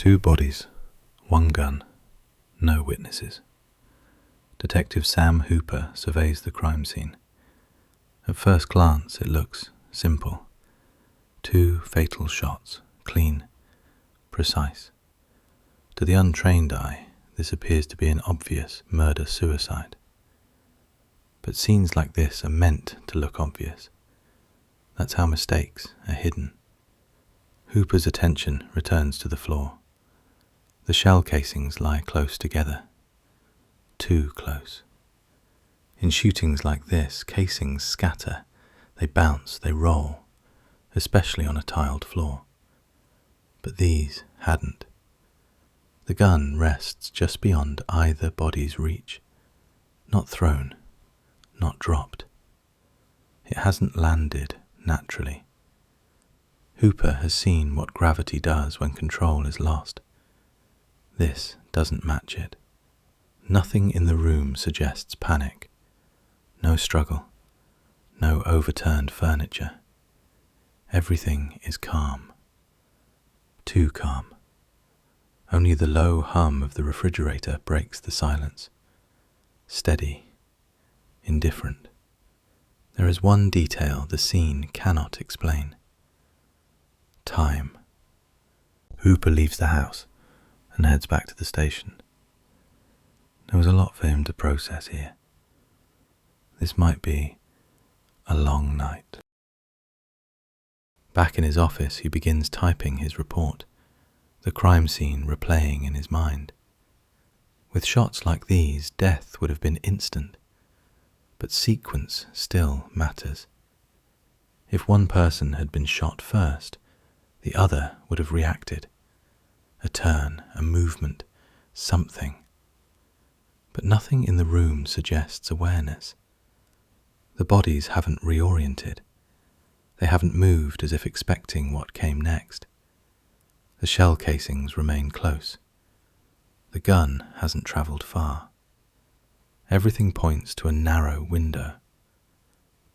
Two bodies, one gun, no witnesses. Detective Sam Hooper surveys the crime scene. At first glance, it looks simple. Two fatal shots, clean, precise. To the untrained eye, this appears to be an obvious murder-suicide. But scenes like this are meant to look obvious. That's how mistakes are hidden. Hooper's attention returns to the floor. The shell casings lie close together. Too close. In shootings like this, casings scatter. They bounce, they roll, especially on a tiled floor. But these hadn't. The gun rests just beyond either body's reach. Not thrown, not dropped. It hasn't landed naturally. Hooper has seen what gravity does when control is lost. This doesn't match it. Nothing in the room suggests panic. No struggle. No overturned furniture. Everything is calm. Too calm. Only the low hum of the refrigerator breaks the silence. Steady. Indifferent. There is one detail the scene cannot explain. Time. Hooper leaves the house and heads back to the station. There was a lot for him to process here. This might be a long night. Back in his office, he begins typing his report, the crime scene replaying in his mind. With shots like these, death would have been instant, but sequence still matters. If one person had been shot first, the other would have reacted. A turn, a movement, something. But nothing in the room suggests awareness. The bodies haven't reoriented. They haven't moved as if expecting what came next. The shell casings remain close. The gun hasn't travelled far. Everything points to a narrow window.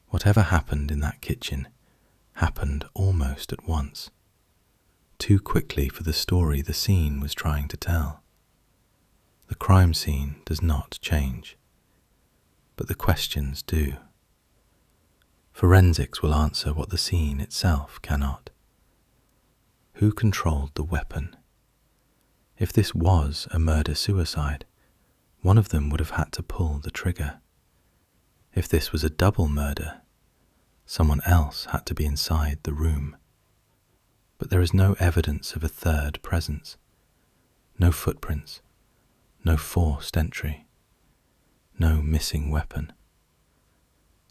Whatever happened in that kitchen happened almost at once. Too quickly for the story the scene was trying to tell. The crime scene does not change, but the questions do. Forensics will answer what the scene itself cannot. Who controlled the weapon? If this was a murder-suicide, one of them would have had to pull the trigger. If this was a double murder, someone else had to be inside the room. But there is no evidence of a third presence. No footprints. No forced entry. No missing weapon.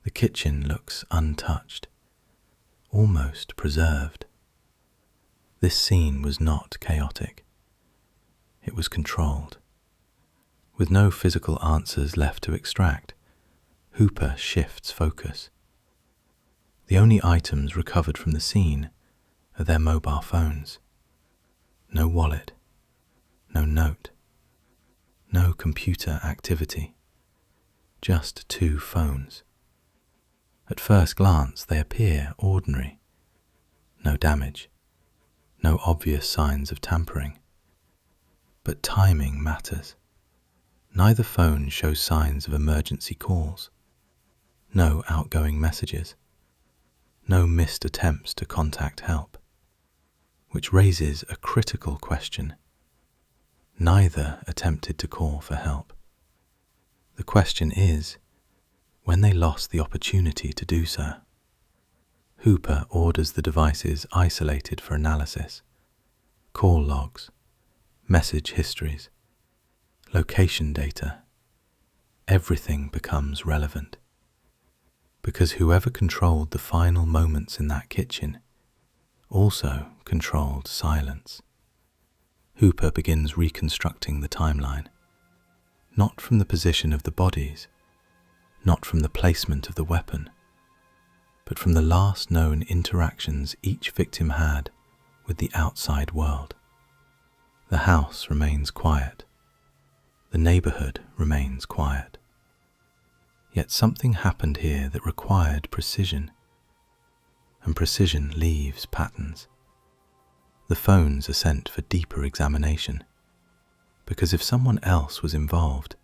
The kitchen looks untouched, almost preserved. This scene was not chaotic. It was controlled. With no physical answers left to extract, Hooper shifts focus. The only items recovered from the scene are their mobile phones. No wallet. No note. No computer activity. Just two phones. At first glance, they appear ordinary. No damage. No obvious signs of tampering. But timing matters. Neither phone shows signs of emergency calls. No outgoing messages. No missed attempts to contact help. Which raises a critical question. Neither attempted to call for help. The question is, when they lost the opportunity to do so. Hooper orders the devices isolated for analysis. Call logs, message histories, location data. Everything becomes relevant. Because whoever controlled the final moments in that kitchen also controlled silence. Hooper begins reconstructing the timeline, not from the position of the bodies, not from the placement of the weapon, but from the last known interactions each victim had with the outside world. The house remains quiet. The neighborhood remains quiet. Yet something happened here that required precision, and precision leaves patterns. The phones are sent for deeper examination, because if someone else was involved,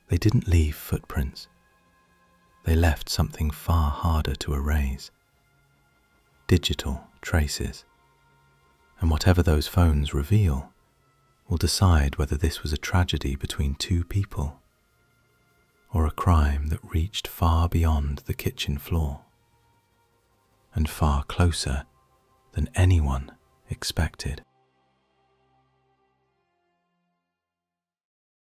they didn't leave footprints. They left something far harder to erase. Digital traces. And whatever those phones reveal will decide whether this was a tragedy between two people or a crime that reached far beyond the kitchen floor and far closer than anyone expected.